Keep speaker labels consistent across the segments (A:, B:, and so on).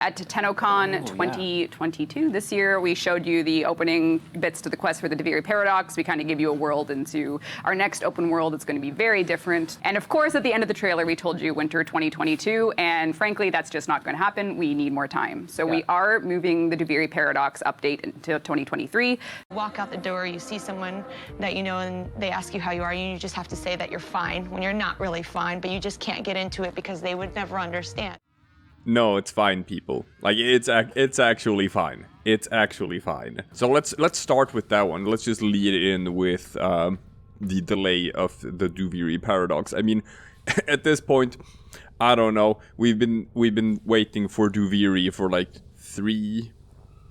A: At TennoCon 2022 this year, we showed you the opening bits to the quest for the Duviri Paradox. We kind of give you a world into our next open world. It's going to be very different. And of course, at the end of the trailer, we told you winter 2022. And frankly, that's just not going to happen. We need more time. So we are moving the Duviri Paradox update until 2023.
B: Walk out the door, you see someone that you know, and they ask you how you are, and you just have to say that you're fine when you're not really fine, but you just can't get into it because they would never understand.
C: No, it's fine, people. Like, it's actually fine. It's actually fine. So let's start with that one. Let's just lead in with the delay of the Duviri Paradox. I mean, at this point, I don't know. We've been waiting for Duviri for like 3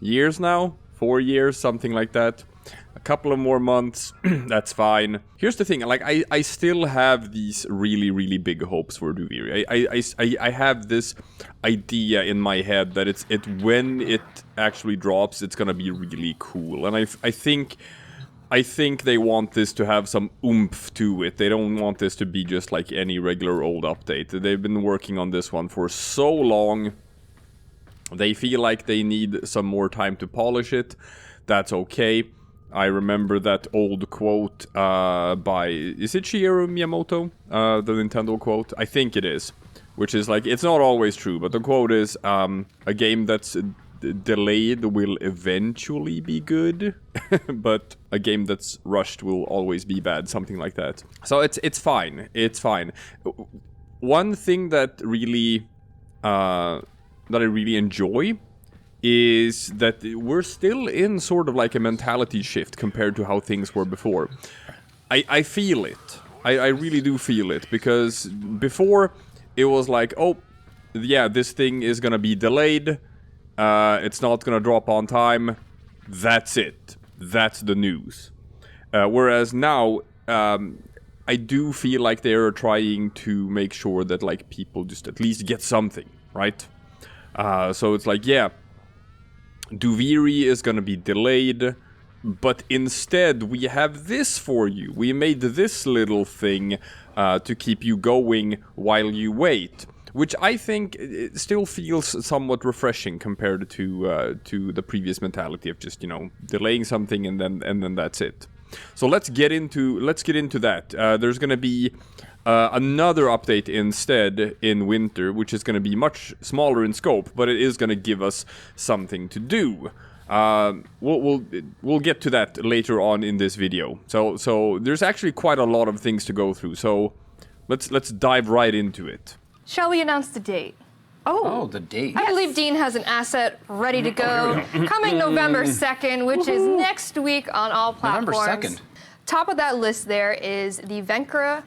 C: years now, 4 years, something like that. A couple of more months, that's fine. Here's the thing, like, I still have these really, really big hopes for Duviri. I have this idea in my head that when it actually drops, it's gonna be really cool. And I think they want this to have some oomph to it. They don't want this to be just like any regular old update. They've been working on this one for so long. They feel like they need some more time to polish it. That's okay. I remember that old quote by, is it Shigeru Miyamoto? The Nintendo quote? I think it is. Which is like, it's not always true, but the quote is, a game that's delayed will eventually be good, but a game that's rushed will always be bad, something like that. So it's fine. It's fine. One thing that really, that I really enjoy is that we're still in sort of like a mentality shift compared to how things were before. I feel it. I really do feel it, because before it was like, oh, yeah, this thing is gonna be delayed, it's not gonna drop on time, that's it. That's the news. Whereas now, I do feel like they're trying to make sure that like people just at least get something, right? So it's like, yeah, Duviri is gonna be delayed, but instead we have this for you. We made this little thing to keep you going while you wait, which I think it still feels somewhat refreshing compared to the previous mentality of just, you know, delaying something and then that's it. So let's get into that. There's gonna be another update instead in winter, which is going to be much smaller in scope, but it is going to give us something to do. We'll get to that later on in this video. So there's actually quite a lot of things to go through. So let's dive right into it.
D: Shall we announce the date?
E: Oh, the date.
D: I believe Dean has an asset ready to go. Coming November 2nd, which is next week on all platforms.
E: November 2nd.
D: Top of that list there is the Veilbreaker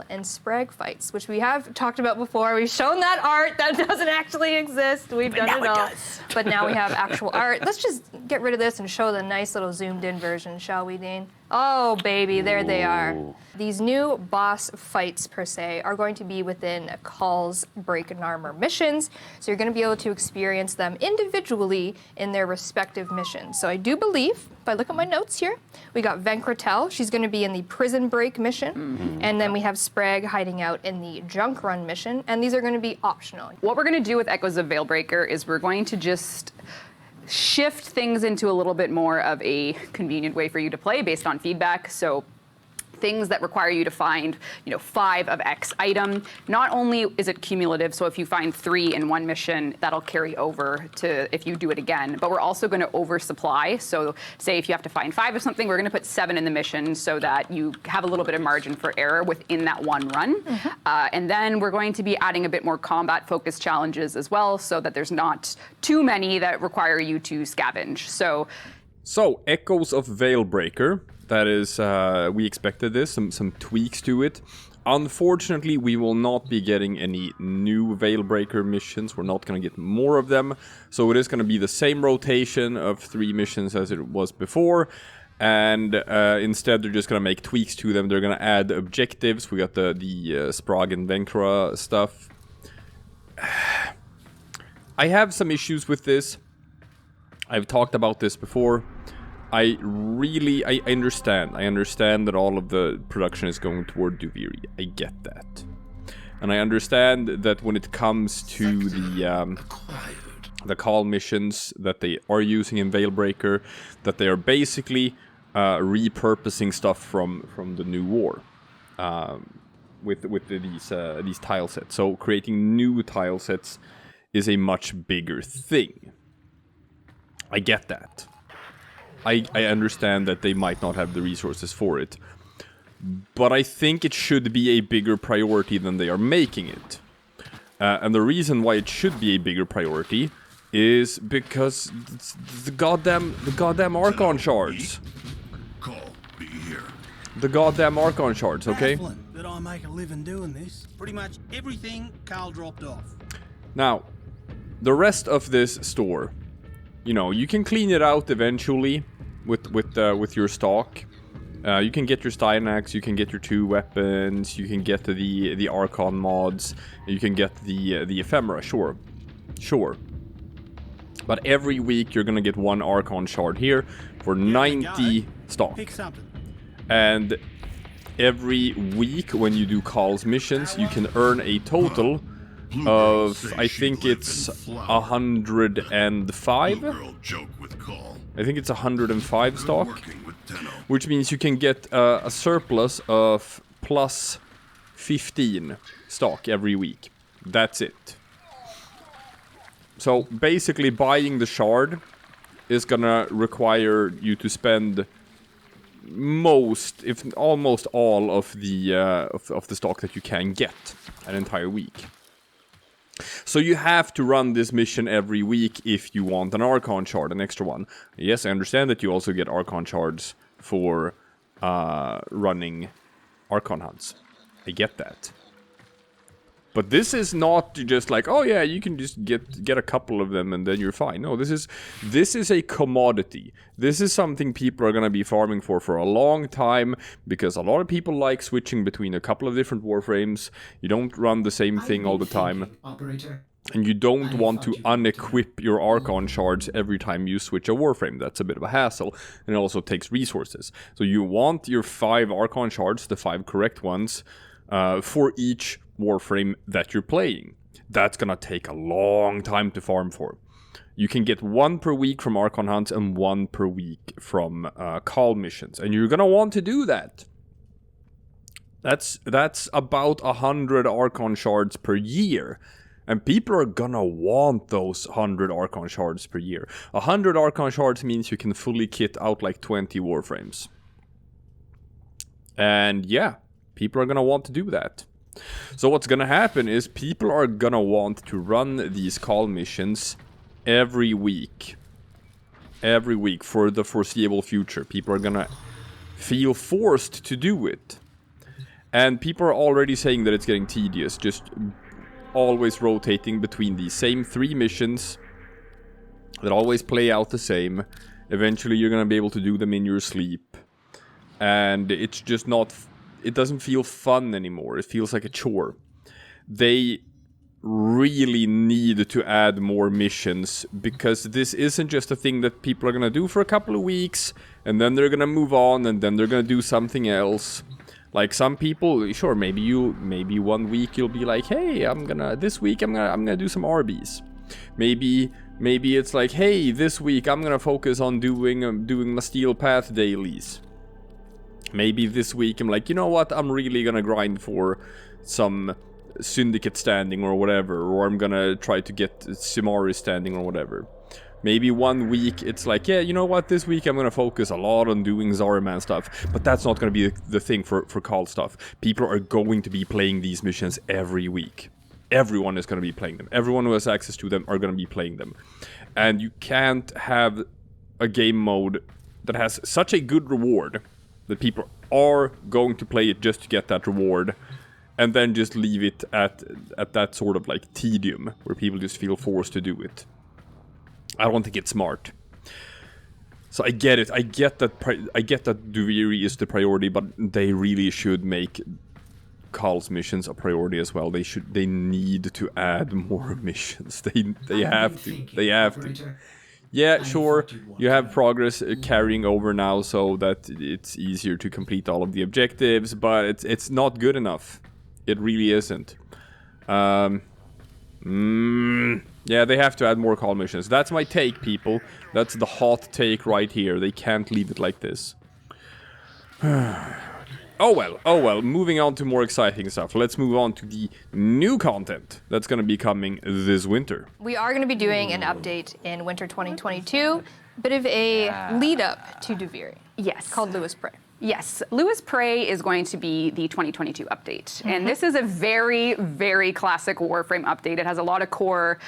D: and Sprague fights, which we have talked about before. We've shown that art that doesn't actually exist. We've done it all. But now we have actual art. Let's just get rid of this and show the nice little zoomed in version, shall we, Dean? Oh, baby, there they are. These new boss fights, per se, are going to be within Call's Break and Armor missions, so you're going to be able to experience them individually in their respective missions. So I do believe, if I look at my notes here, we got Veilbreaker. She's going to be in the Prison Break mission, and then we have Sprague hiding out in the Junk Run mission, and these are going to be optional.
A: What we're going to do with Echoes of Veilbreaker is we're going to just shift things into a little bit more of a convenient way for you to play based on feedback. So things that require you to find, 5 of X item. Not only is it cumulative, so if you find 3 in one mission, that'll carry over to if you do it again, but we're also going to oversupply. So say if you have to find 5 of something, we're going to put 7 in the mission so that you have a little bit of margin for error within that one run. And then we're going to be adding a bit more combat-focused challenges as well, so that there's not too many that require you to scavenge. So
C: Echoes of Veilbreaker. That is, we expected this, some tweaks to it. Unfortunately, we will not be getting any new Veilbreaker missions. We're not going to get more of them. So it is going to be the same rotation of 3 missions as it was before. And instead, they're just going to make tweaks to them. They're going to add objectives. We got the Sprague and Veilbreaker stuff. I have some issues with this. I've talked about this before. I understand. I understand that all of the production is going toward Duviri. I get that. And I understand that when it comes to the the call missions that they are using in Veilbreaker, that they are basically repurposing stuff from the new war with these tile sets. So creating new tile sets is a much bigger thing. I get that. I understand that they might not have the resources for it. But I think it should be a bigger priority than they are making it. And the reason why it should be a bigger priority is because the goddamn Archon shards.
E: Call be here.
C: The goddamn Archon shards, okay?
F: Baffling that I make a living doing this. Pretty much everything Carl dropped off.
C: Now, the rest of this store, you know, you can clean it out eventually with your stock. You can get your Stynax, you can get your 2 weapons, you can get the Archon mods, you can get the ephemera, sure. But every week you're gonna get 1 Archon shard here for 90 stock.
F: Pick something.
C: And every week when you do calls missions, you can earn a total of, I think it's 105?
E: Girl joke with Call.
C: I think it's 105 stock.
E: Working with Tenno.
C: Which means you can get a surplus of plus 15 stock every week. That's it. So basically buying the shard is gonna require you to spend most, if almost all of the stock that you can get an entire week. So you have to run this mission every week if you want an Archon shard, an extra one. Yes, I understand that you also get Archon shards for running Archon hunts. I get that. But this is not just like, oh yeah, you can just get a couple of them and then you're fine. No, this is a commodity. This is something people are gonna be farming for a long time, because a lot of people like switching between a couple of different Warframes. You don't run the same thing all the time.
G: Operator.
C: And you don't want to unequip your Archon shards every time you switch a Warframe. That's a bit of a hassle, and it also takes resources. So you want your 5 Archon shards, the 5 correct ones, for each Warframe that you're playing. That's gonna take a long time to farm for. You can get 1 per week from Archon hunts and 1 per week from call missions, and you're gonna want to do that. That's about 100 Archon shards per year. And people are gonna want those 100 Archon shards per year. 100 Archon shards means you can fully kit out like 20 Warframes. And yeah, people are gonna want to do that. So what's gonna happen is people are gonna want to run these call missions every week. Every week for the foreseeable future. People are gonna feel forced to do it. And people are already saying that it's getting tedious, just always rotating between the same 3 missions that always play out the same. Eventually you're gonna be able to do them in your sleep. And it's just not... It doesn't feel fun anymore. It feels like a chore. They really need to add more missions, because this isn't just a thing that people are gonna do for a couple of weeks, and then they're gonna move on, and then they're gonna do something else. Like some people, sure, maybe 1 week you'll be like, hey, this week I'm gonna do some RBs. Maybe it's like, hey, this week I'm gonna focus on doing my Steel Path dailies. Maybe this week I'm like, you know what, I'm really gonna grind for some Syndicate standing or whatever, or I'm gonna try to get Simari standing or whatever. Maybe 1 week it's like, yeah, you know what, this week I'm gonna focus a lot on doing Zariman stuff. But that's not gonna be the thing for call stuff. People are going to be playing these missions every week. Everyone is gonna be playing them. Everyone who has access to them are gonna be playing them. And you can't have a game mode that has such a good reward that people are going to play it just to get that reward, and then just leave it at that sort of like tedium where people just feel forced to do it. I don't think it's smart. So I get it. I get that Duviri is the priority, but they really should make Carl's missions a priority as well. They need to add more missions. They have to. They have to. Yeah, sure. You have progress carrying over now, so that it's easier to complete all of the objectives, but it's not good enough. It really isn't. Yeah, Yeah, they have to add more call missions. That's my take, people. That's the hot take right here. They can't leave it like this. Oh well, moving on to more exciting stuff. Let's move on to the new content that's going to be coming this winter.
D: We are going to be doing an update in winter 2022, bit of a lead up to Duviri.
A: Yes.
D: Called Lewis Prey.
A: Yes, Lewis Prey is going to be the 2022 update. And this is a very, very classic Warframe update. It has a lot of core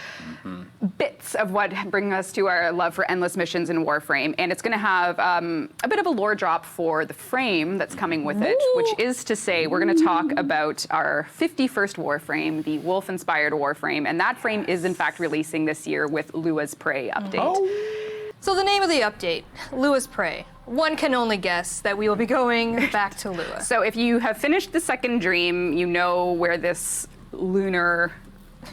A: bits of what bring us to our love for endless missions in Warframe. And it's going to have a bit of a lore drop for the frame that's coming with it, which is to say we're going to talk about our 51st Warframe, the wolf-inspired Warframe. And that frame is, in fact, releasing this year with Lewis Prey update.
D: So the name of the update, Lewis Prey. One can only guess that we will be going back to Lewis.
A: So if you have finished the second dream, you know where this lunar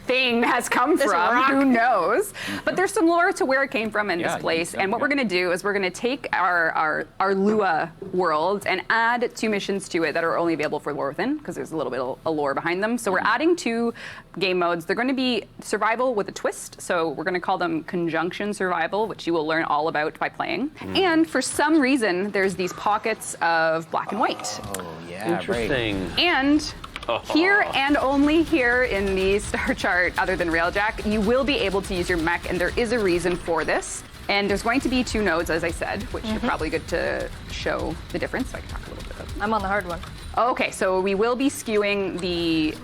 A: thing has come from.
D: rock.
A: Who knows? But there's some lore to where it came from in this place. And what we're going to do is we're going to take our Lua world and add 2 missions to it that are only available for lore within, because there's a little bit of lore behind them. So we're adding 2 game modes. They're going to be survival with a twist. So we're going to call them conjunction survival, which you will learn all about by playing. And for some reason, there's these pockets of black and white.
G: Oh, yeah, interesting.
A: And here and only here in the star chart, other than Railjack, you will be able to use your mech, and there is a reason for this. And there's going to be 2 nodes, as I said, which are probably good to show the difference. So I can talk a little bit about that.
D: I'm on the hard one.
A: Okay, so we will be skewing the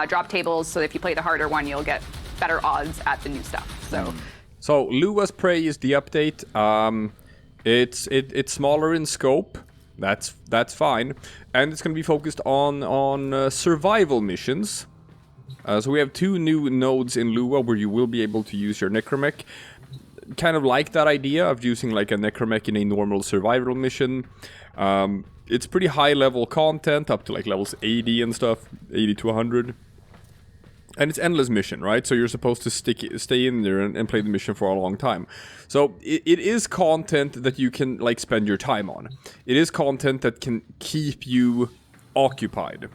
A: drop tables, so if you play the harder one, you'll get better odds at the new stuff.
C: So Lewis Prey is the update. It's smaller in scope. That's fine, and it's going to be focused on survival missions. So we have 2 new nodes in Lua where you will be able to use your necromech. Kind of like that idea of using like a necromech in a normal survival mission. It's pretty high level content, up to like levels 80 and stuff, 80 to 100. And it's endless mission, right? So you're supposed to stay in there and play the mission for a long time. So it is content that you can like spend your time on. It is content that can keep you occupied,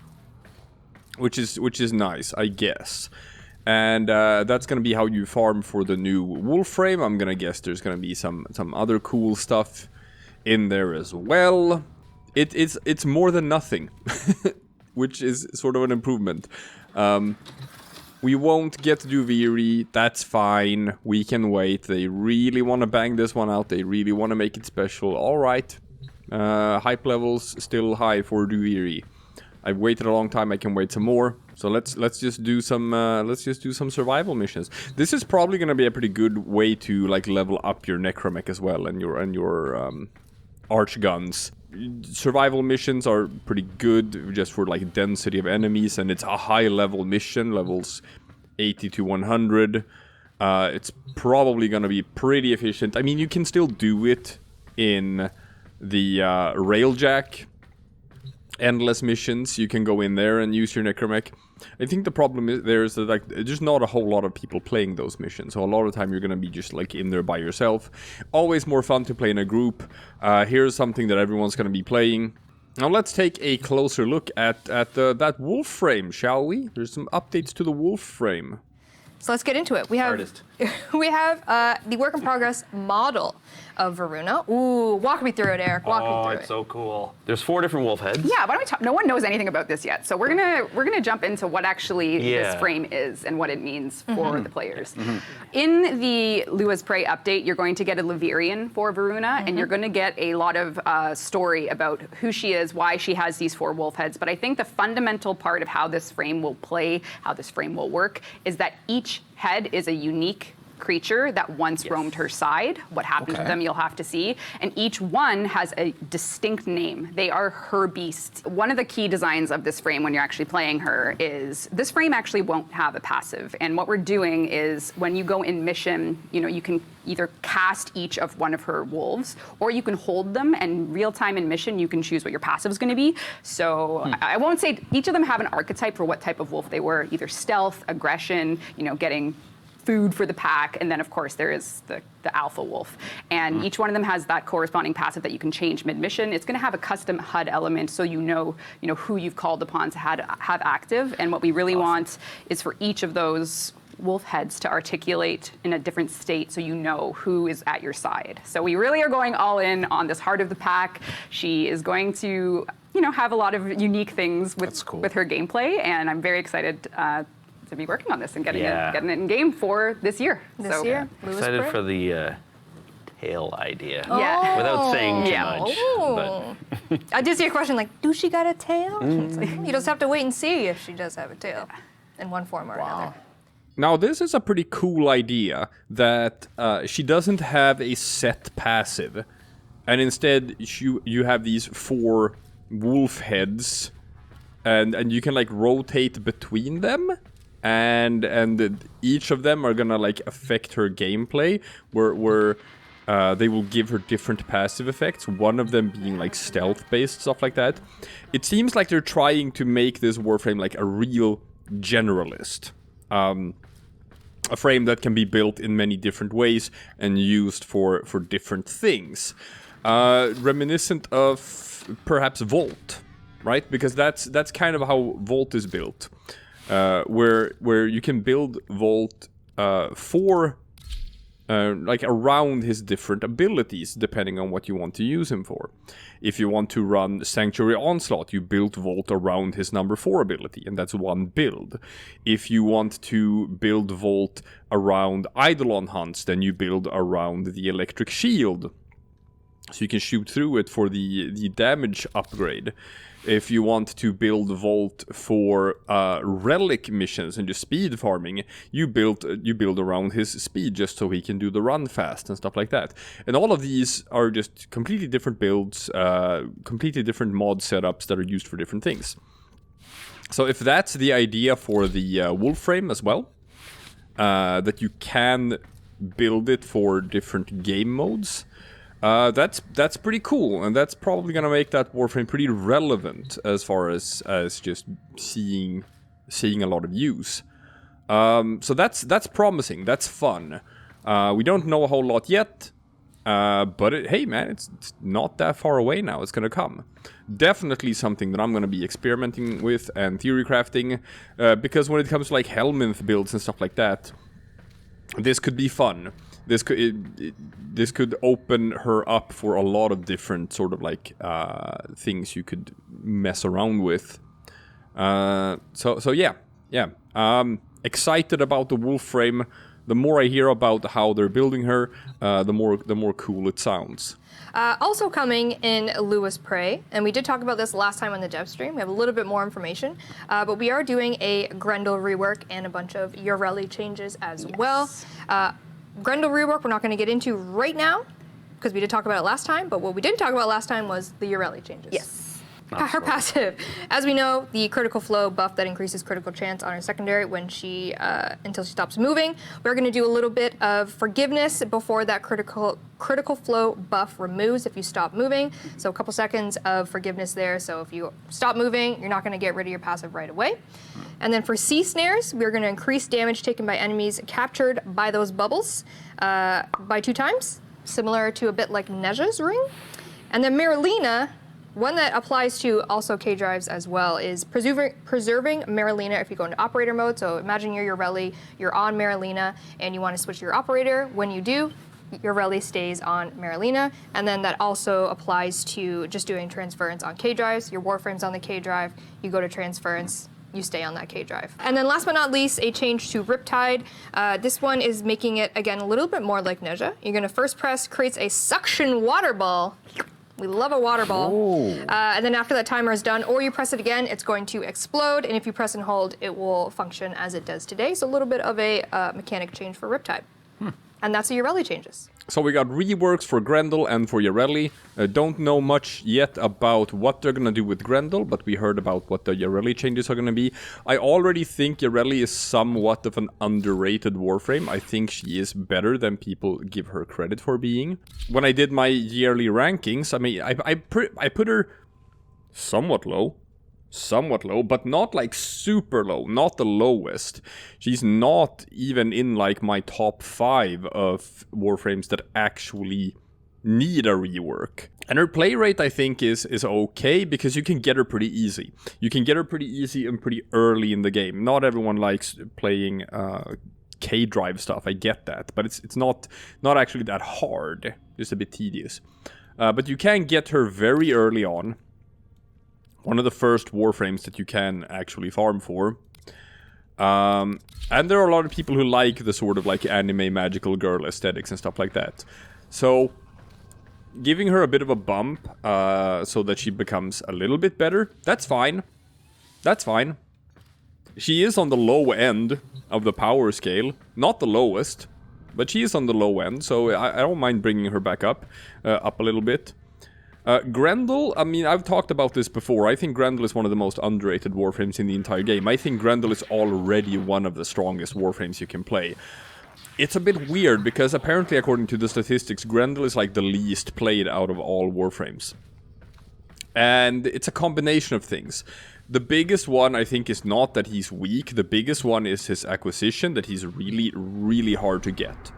C: which is nice, I guess. And that's gonna be how you farm for the new Warframe. I'm gonna guess there's gonna be some other cool stuff in there as well. It's more than nothing, which is sort of an improvement. We won't get Duviri, that's fine, we can wait. They really want to bang this one out, they really want to make it special. Alright, hype levels still high for Duviri. I've waited a long time, I can wait some more. So let's just do some survival missions. This is probably going to be a pretty good way to like level up your necromech as well, and your arch guns. Survival missions are pretty good just for like density of enemies, and it's a high level mission, levels 80 to 100. It's probably gonna be pretty efficient. I mean, you can still do it in the Railjack endless missions. You can go in there and use your necromech. I think the problem is that like there's not a whole lot of people playing those missions, so a lot of the time you're gonna be just like in there by yourself. Always more fun to play in a group. Here's something that everyone's gonna be playing. Now let's take a closer look at that Warframe, shall we? There's some updates to the Warframe.
D: So let's get into it. We have the work in progress model of Varuna. Ooh, walk me through it, Eric. Walk me through it.
G: It's so cool. There's 4 different wolf heads.
A: Yeah, why don't we talk? No one knows anything about this yet, so we're gonna jump into what actually this frame is and what it means for the players. In the Lewis Prey update, you're going to get a Levirian for Varuna, and you're going to get a lot of story about who she is, why she has these 4 wolf heads. But I think the fundamental part of how this frame will play, how this frame will work, is that each head is a unique creature that once roamed her side. What happens to them, you'll have to see. And each one has a distinct name. They are her beasts. One of the key designs of this frame when you're actually playing her is this frame actually won't have a passive. And what we're doing is when you go in mission, you can either cast each of one of her wolves, or you can hold them, and real time in mission, you can choose what your passive is going to be. So I won't say each of them have an archetype for what type of wolf they were, either stealth, aggression, getting food for the pack, and then of course there is the alpha wolf. And each one of them has that corresponding passive that you can change mid-mission. It's going to have a custom HUD element, so you know who you've called upon to have active. And what we really want is for each of those wolf heads to articulate in a different state so you know who is at your side. So we really are going all in on this heart of the pack. She is going to, have a lot of unique things with her gameplay, and I'm very excited to be working on this and getting it in game for this year.
D: This year. Lewis
G: Excited
D: Bray.
G: for the tail idea.
A: Yeah.
G: Without saying too
A: Yeah.
G: much.
D: Oh. I did see a question like, do she got a tail? It's like, you just have to wait and see if she does have a tail in one form or another.
C: Now, this is a pretty cool idea that she doesn't have a set passive, and instead you have these 4 wolf heads, and you can like rotate between them, and each of them are gonna like affect her gameplay, where they will give her different passive effects, one of them being like stealth-based, stuff like that. It seems like they're trying to make this Warframe like a real generalist. A frame that can be built in many different ways and used for different things. Reminiscent of perhaps Vault, right? Because that's kind of how Vault is built. Where you can build Vault for like around his different abilities, depending on what you want to use him for. If you want to run Sanctuary Onslaught, you build Vault around his number 4 ability, and that's one build. If you want to build Vault around Eidolon Hunts, then you build around the Electric Shield, so you can shoot through it for the damage upgrade. If you want to build Vault for relic missions and just speed farming, you build around his speed just so he can do the run fast and stuff like that. And all of these are just completely different builds, completely different mod setups that are used for different things. So if that's the idea for the Warframe as well, that you can build it for different game modes, that's pretty cool, and that's probably gonna make that Warframe pretty relevant as far as just seeing a lot of use. So that's promising. That's fun. We don't know a whole lot yet, but hey man, it's not that far away now. It's gonna come. Definitely something that I'm gonna be experimenting with and theory crafting, because when it comes to like Helminth builds and stuff like that, this could be fun. This could open her up for a lot of different sort of like things you could mess around with. So yeah. Excited about the Warframe. The more I hear about how they're building her, the more cool it sounds.
D: Also coming in Lewis Prey, and we did talk about this last time on the Devstream. We have a little bit more information, but we are doing a Grendel rework and a bunch of Yoreli changes as well. Grendel rework we're not going to get into right now because we did talk about it last time, but what we didn't talk about last time was the Yoreli changes.
A: Yes.
D: Her passive. As we know, the critical flow buff that increases critical chance on her secondary when she until she stops moving. We're going to do a little bit of forgiveness before that critical flow buff removes if you stop moving. So a couple seconds of forgiveness there. So if you stop moving, you're not going to get rid of your passive right away. And then for sea snares, we're going to increase damage taken by enemies captured by those bubbles by 2 times, similar to a bit like Neja's ring. And then Marilina, one that applies to also K-drives as well, is preserving Marilina if you go into operator mode. So imagine you're Yoreli, you're on Marilina, and you want to switch to your operator. When you do, Yoreli stays on Marilina, and then that also applies to just doing transference on K-drives. Your Warframe's on the K-drive, you go to transference, you stay on that K-drive. And then last but not least, a change to Riptide. This one is making it, again, a little bit more like Neja. You're going to first press, creates a suction water ball. We love a water ball. And then after that timer is done, or you press it again, it's going to explode. And if you press and hold, it will function as it does today. So a little bit of a mechanic change for Riptide. And that's the Yoreli changes.
C: So we got reworks for Grendel and for Yoreli. Don't know much yet about what they're gonna do with Grendel, but we heard about what the Yoreli changes are gonna be. I already think Yoreli is somewhat of an underrated Warframe. I think she is better than people give her credit for being. When I did my yearly rankings, I mean, I put her somewhat low, but not like super low, not the lowest. She's not even in like my top 5 of Warframes that actually need a rework. And her play rate, I think, is okay because you can get her pretty easy. You can get her pretty easy and pretty early in the game. Not everyone likes playing K drive stuff. I get that, but it's not actually that hard. Just a bit tedious. But you can get her very early on. One of the first Warframes that you can actually farm for. And there are a lot of people who like the sort of like anime magical girl aesthetics and stuff like that. So giving her a bit of a bump so that she becomes a little bit better, that's fine. That's fine. She is on the low end of the power scale. Not the lowest, but she is on the low end, so I don't mind bringing her back up a little bit. Grendel, I mean, I've talked about this before. I think Grendel is one of the most underrated Warframes in the entire game. I think Grendel is already one of the strongest Warframes you can play. It's a bit weird, because apparently, according to the statistics, Grendel is like the least played out of all Warframes. And it's a combination of things. The biggest one, I think, is not that he's weak. The biggest one is his acquisition, that he's really, really hard to get.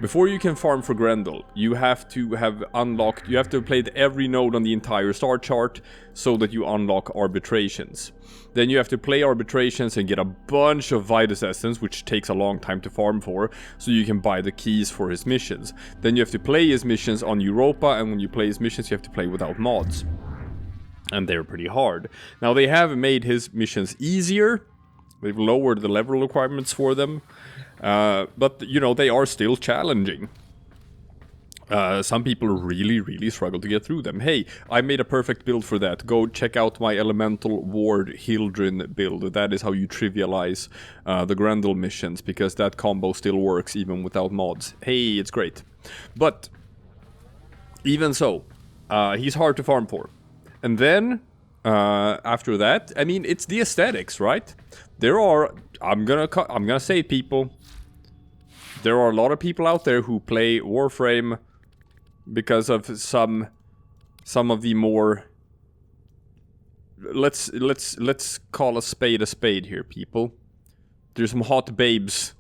C: Before you can farm for Grendel, you have to have unlocked, you have to have played every node on the entire star chart so that you unlock arbitrations. Then you have to play arbitrations and get a bunch of Vitus Essence, which takes a long time to farm for, so you can buy the keys for his missions. Then you have to play his missions on Europa, and when you play his missions you have to play without mods. And they're pretty hard. Now they have made his missions easier. They've lowered the level requirements for them. But, you know, they are still challenging. Some people really, really struggle to get through them. Hey, I made a perfect build for that. Go check out my Elemental Ward Hildrin build. That is how you trivialize the Grendel missions, because that combo still works even without mods. Hey, it's great. But, even so, he's hard to farm for. And then, after that, I mean, it's the aesthetics, right? There are, I'm gonna say it, people. There are a lot of people out there who play Warframe because of some of the more, let's call a spade here, people. There's some hot babes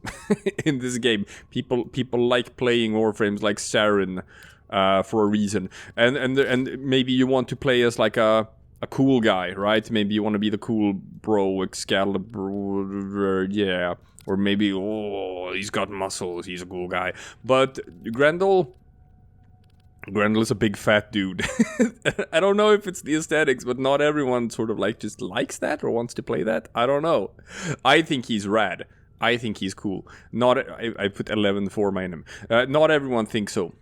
C: in this game. People like playing Warframes like Saren. For a reason, and maybe you want to play as like a cool guy, right? Maybe you want to be the cool bro, Excalibur, yeah, or maybe he's got muscles, he's a cool guy. But Grendel is a big fat dude. I don't know if it's the aesthetics, but not everyone sort of like just likes that or wants to play that. I don't know. I think he's rad. I think he's cool. I put 11 for my name. Not everyone thinks so.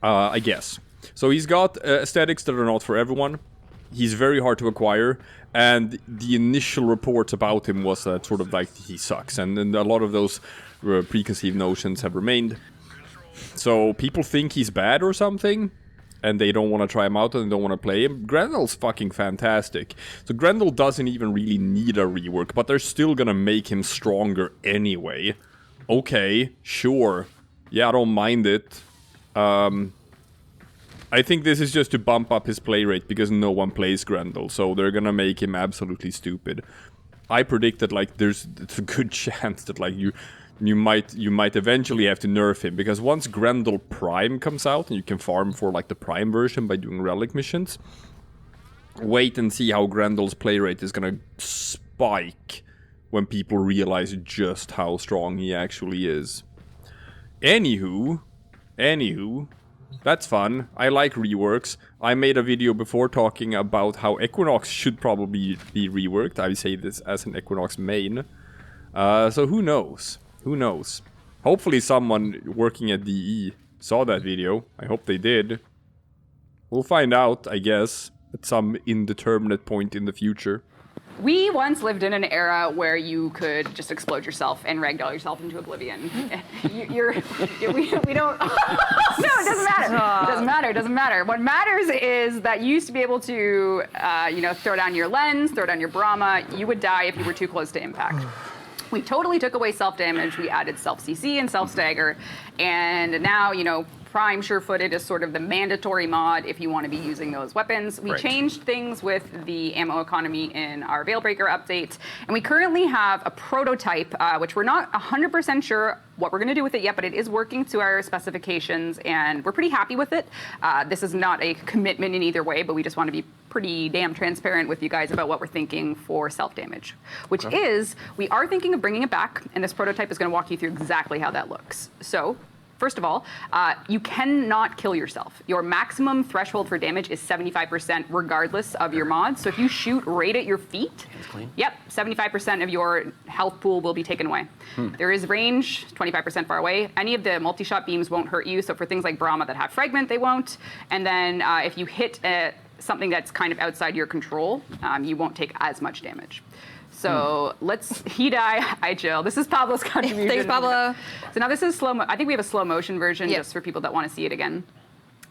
C: I guess. So he's got aesthetics that are not for everyone. He's very hard to acquire, and the initial reports about him was that sort of like he sucks, and a lot of those preconceived notions have remained. So people think he's bad or something, and they don't want to try him out and they don't want to play him. Grendel's fucking fantastic. So Grendel doesn't even really need a rework, but they're still gonna make him stronger anyway. Okay, sure. Yeah, I don't mind it. I think this is just to bump up his play rate because no one plays Grendel, so they're gonna make him absolutely stupid. I predict that like it's a good chance that like you might eventually have to nerf him, because once Grendel Prime comes out and you can farm for like the Prime version by doing relic missions, wait and see how Grendel's play rate is gonna spike when people realize just how strong he actually is. Anywho, that's fun. I like reworks. I made a video before talking about how Equinox should probably be reworked. I say this as an Equinox main. So who knows? Who knows? Hopefully someone working at DE saw that video. I hope they did. We'll find out, I guess, at some indeterminate point in the future.
A: We once lived in an era where you could just explode yourself and ragdoll yourself into oblivion. we don't. No, it doesn't matter. It doesn't matter. It doesn't matter. What matters is that you used to be able to, throw down your lens, throw down your Brahma. You would die if you were too close to impact. We totally took away self-damage. We added self-CC and self-stagger. And now, Prime Sure-Footed is sort of the mandatory mod if you want to be using those weapons. We
C: Right.
A: changed things with the ammo economy in our Veilbreaker update, and we currently have a prototype, which we're not 100% sure what we're going to do with it yet, but it is working to our specifications, and we're pretty happy with it. This is not a commitment in either way, but we just want to be pretty damn transparent with you guys about what we're thinking for self-damage, which is, we are thinking of bringing it back, and this prototype is going to walk you through exactly how that looks. So, first of all, you cannot kill yourself. Your maximum threshold for damage is 75% regardless of your mod. So if you shoot right at your feet, yep, 75% of your health pool will be taken away. There is range, 25% far away. Any of the multi-shot beams won't hurt you. So for things like Brahma that have fragment, they won't. And then if you hit something that's kind of outside your control, you won't take as much damage. So he die, I chill. This is Pablo's contribution.
D: Thanks, Pablo.
A: So now this is slow. I think we have a slow motion version just for people that want to see it again.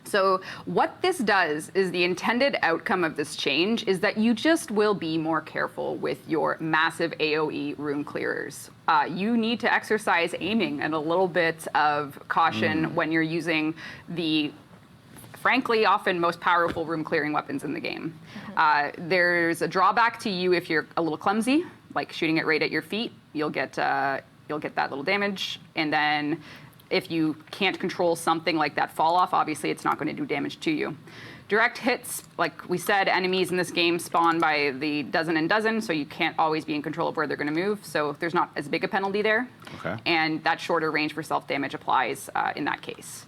A: So what this does is the intended outcome of this change is that you just will be more careful with your massive AoE room clearers. You need to exercise aiming and a little bit of caution when you're using the frankly, often most powerful room clearing weapons in the game. There's a drawback to you if you're a little clumsy, like shooting it right at your feet. You'll get that little damage, and then if you can't control something like that fall off, obviously it's not going to do damage to you. Direct hits, like we said, enemies in this game spawn by the dozen and dozen, so you can't always be in control of where they're going to move. So there's not as big a penalty there, and that shorter range for self damage applies in that case.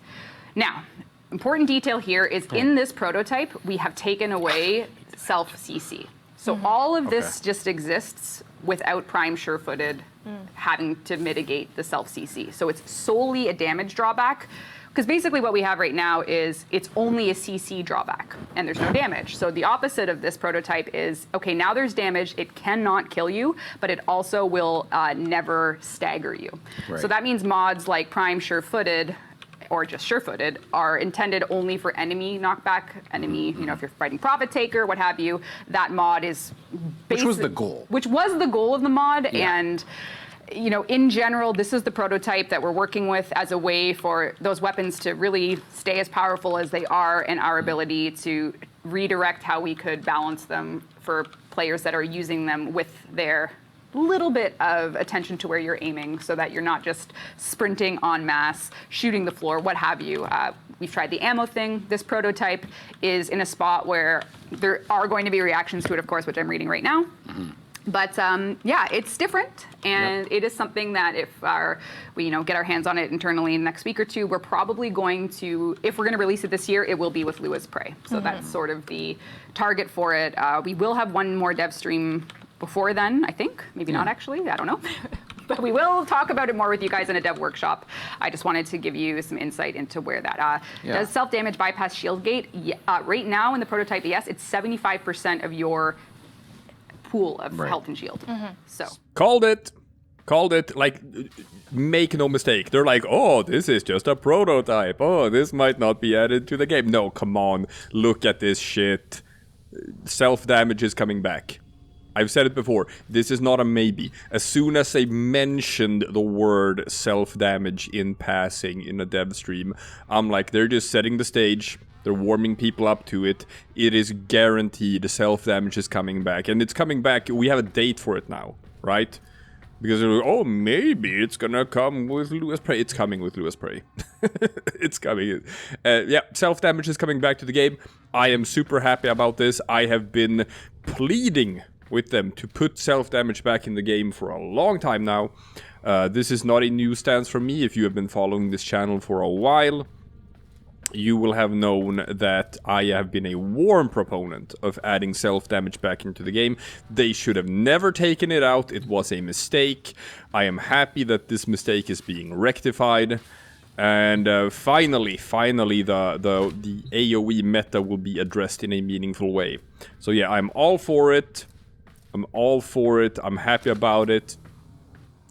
A: Now. Important detail here is in this prototype, we have taken away self-CC. So all of this just exists without Prime Sure-Footed having to mitigate the self-CC. So it's solely a damage drawback, because basically what we have right now is it's only a CC drawback, and there's no damage. So the opposite of this prototype is, okay, now there's damage, it cannot kill you, but it also will never stagger you. So that means mods like Prime Sure-Footed, or just Sure-Footed, are intended only for enemy knockback, enemy, if you're fighting Profit Taker, what have you, that mod is
H: Which was the goal.
A: Which was the goal of the mod, and in general, this is the prototype that we're working with as a way for those weapons to really stay as powerful as they are, and our ability to redirect how we could balance them for players that are using them with their little bit of attention to where you're aiming, so that you're not just sprinting en masse, shooting the floor, what have you. We've tried the ammo thing. This prototype is in a spot where there are going to be reactions to it, of course, which I'm reading right now. But yeah, it's different, and it is something that if we get our hands on it internally in the next week or two, we're probably going to, if we're going to release it this year, it will be with Lua's Prey. So that's sort of the target for it. We will have one more Devstream before then, I think. Maybe not actually, I don't know. But we will talk about it more with you guys in a dev workshop. I just wanted to give you some insight into where that does self-damage bypass shield gate. Right now in the prototype, yes, it's 75% of your pool of health and shield. So
C: Called it. Like, make no mistake. They're like, oh, this is just a prototype. Oh, this might not be added to the game. No, come on. Look at this shit. Self-damage is coming back. I've said it before, this is not a maybe. As soon as they mentioned the word self-damage in passing in a dev stream, I'm like, they're just setting the stage. They're warming people up to it. It is guaranteed self-damage is coming back. And it's coming back, we have a date for it now, right? Because they're like, oh, maybe it's gonna come with Lua's Prey. It's coming with Lua's Prey. It's coming. Yeah, self-damage is coming back to the game. I am super happy about this. I have been pleading with them to put self-damage back in the game for a long time now. This is not a new stance from me. If you have been following this channel for a while, you will have known that I have been a warm proponent of adding self-damage back into the game. They should have never taken it out. It was a mistake. I am happy that this mistake is being rectified. And finally, the AoE meta will be addressed in a meaningful way. So yeah, I'm all for it. I'm happy about it.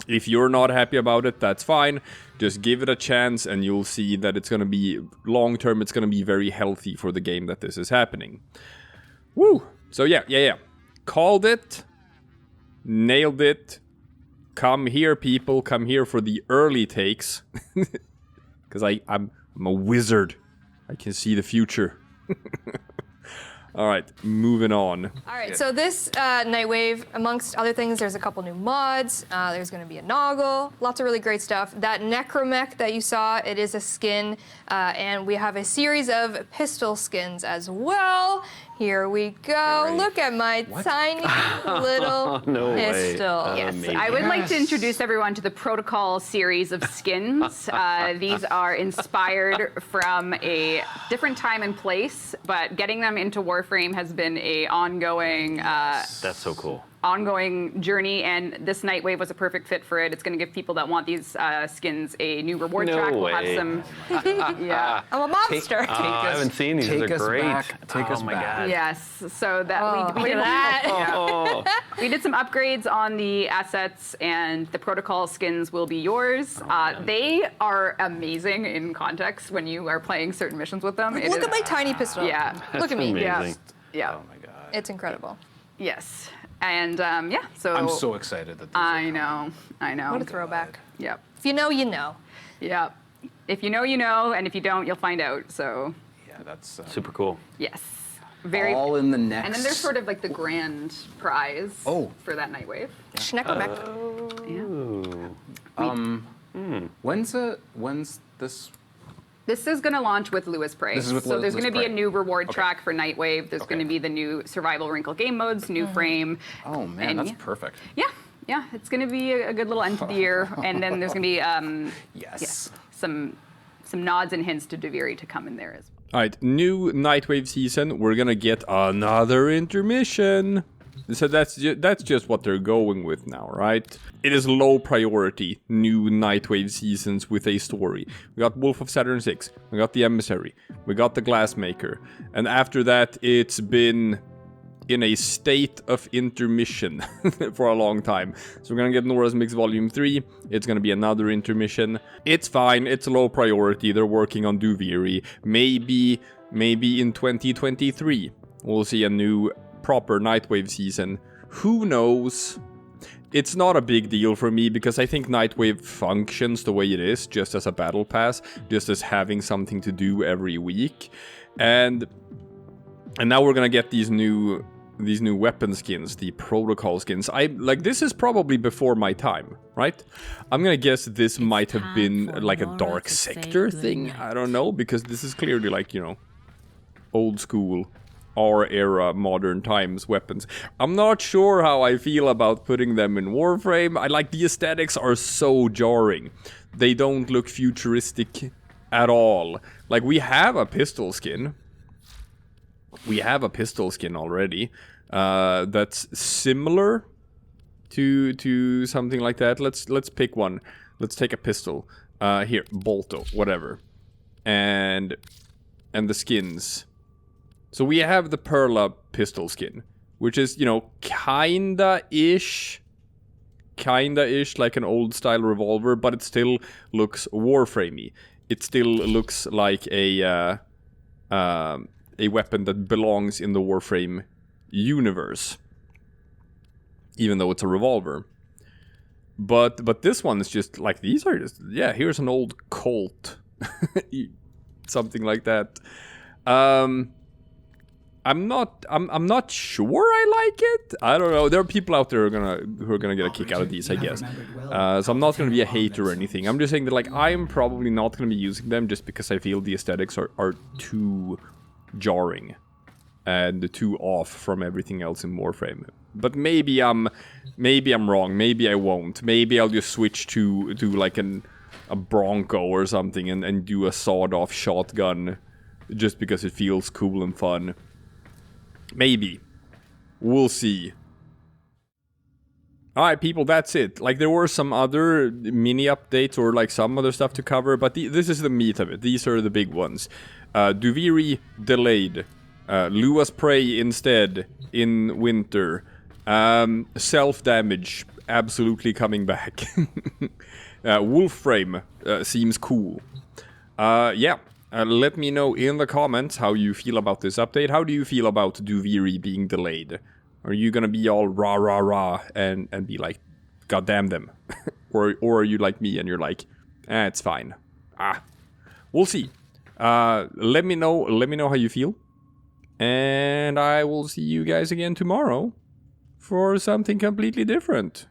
C: If you're not happy about it, that's fine. Just give it a chance and you'll see that it's going to be, long term, it's going to be very healthy for the game that this is happening. Woo! So yeah. Called it. Nailed it. Come here, people. Come here for the early takes. Because I'm I'm a wizard. I can see the future. All right, moving on.
D: All right, so this Nightwave, amongst other things, there's a couple new mods. There's going to be a Noggle, lots of really great stuff. That Necromech that you saw, it is a skin, and we have a series of pistol skins as well. Here we go. Look at my tiny little
G: No way.
D: pistol.
A: Yes,
G: Amazing.
A: I would like to introduce everyone to the Protocol series of skins. These are inspired from a different time and place, but getting them into Warframe has been a ongoing
G: That's so cool.
A: ongoing journey, and this Nightwave was a perfect fit for it. It's going to give people that want these skins a new reward
G: No
A: track. We'll
G: way.
A: have some, yeah.
D: I'm a monster.
G: I haven't seen these.
H: take
G: They're
H: us
G: great.
H: back. Take
G: oh
H: us
G: my
H: back.
G: god.
A: Yes, so that we
D: Look
A: did
D: at that.
G: Oh,
A: we did some upgrades on the assets, and the protocol skins will be yours. They are amazing in context when you are playing certain missions with them. It
D: Look
A: is-
D: at my tiny pistol.
A: Yeah.
D: Look at me.
G: amazing.
A: Yeah. Yeah.
G: Oh my god.
D: It's incredible.
A: Yes. And yeah, so
H: I'm so excited that these
A: I know.
D: What a throwback.
A: Yep.
D: If you know, you know.
A: Yep. If you know, you know, and if you don't, you'll find out. So
H: yeah, that's
G: Super cool.
A: yes. Very.
H: all in the next.
A: And then there's sort of like the grand prize for that Nightwave.
D: Schnecklemech.
H: When's this?
A: This is going to launch with Lewis Prey.
H: This is with
A: so there's
H: Lewis
A: going to be a
H: Prey.
A: new reward track for Nightwave. There's going to be the new survival wrinkle game modes, new frame.
H: Oh man,
A: And
H: that's perfect.
A: Yeah, it's going to be a good little end to the year. And then there's going to be
H: Yes.
A: some nods and hints to Duviri to come in there as well.
C: All right, new Nightwave season. We're gonna get another intermission. So that's just what they're going with now, right? It is low priority new Nightwave seasons with a story. We got Wolf of Saturn 6, we got the Emissary, we got the Glassmaker, and after that it's been in a state of intermission for a long time. So we're gonna get Nora's Mix Volume 3, it's gonna be another intermission. It's fine, it's low priority, they're working on Duviri. Maybe in 2023 we'll see a new proper Nightwave season. Who knows? It's not a big deal for me because I think Nightwave functions the way it is, just as a battle pass, just as having something to do every week. And now we're gonna get these new weapon skins, the protocol skins. This is probably before my time, right? I'm gonna guess this might have been like a dark sector thing. I don't know, because this is clearly like, old school, our era, modern times weapons. I'm not sure how I feel about putting them in Warframe. The aesthetics are so jarring. They don't look futuristic at all. Like, we have a pistol skin. We have a pistol skin already. That's similar to something like that. Let's pick one. Let's take a pistol. Here, Bolto, whatever. And the skins. So we have the Perla pistol skin, which is, kinda-ish like an old-style revolver, but it still looks Warframey. It still looks like a weapon that belongs in the Warframe universe, even though it's a revolver. But this one is just like, these are just, here's an old Colt, something like that. I'm not sure I like it. I don't know. There are people out there who are gonna get a kick out of these, I guess. So I'm not gonna be a hater or anything. I'm just saying that I'm probably not gonna be using them just because I feel the aesthetics are too jarring and too off from everything else in Warframe. But maybe I'm wrong. Maybe I won't. Maybe I'll just switch to like a Bronco or something and do a sawed-off shotgun just because it feels cool and fun. Maybe. We'll see. Alright, people, that's it. There were some other mini updates or some other stuff to cover, but this is the meat of it. These are the big ones. Duviri delayed. Lewis Prey instead in winter. Self-damage absolutely coming back. Wolframe seems cool. Let me know in the comments how you feel about this update. How do you feel about Duviri being delayed? Are you gonna be all rah rah rah and be like, God damn them? or are you like me and you're like, it's fine. We'll see. let me know how you feel. And I will see you guys again tomorrow for something completely different.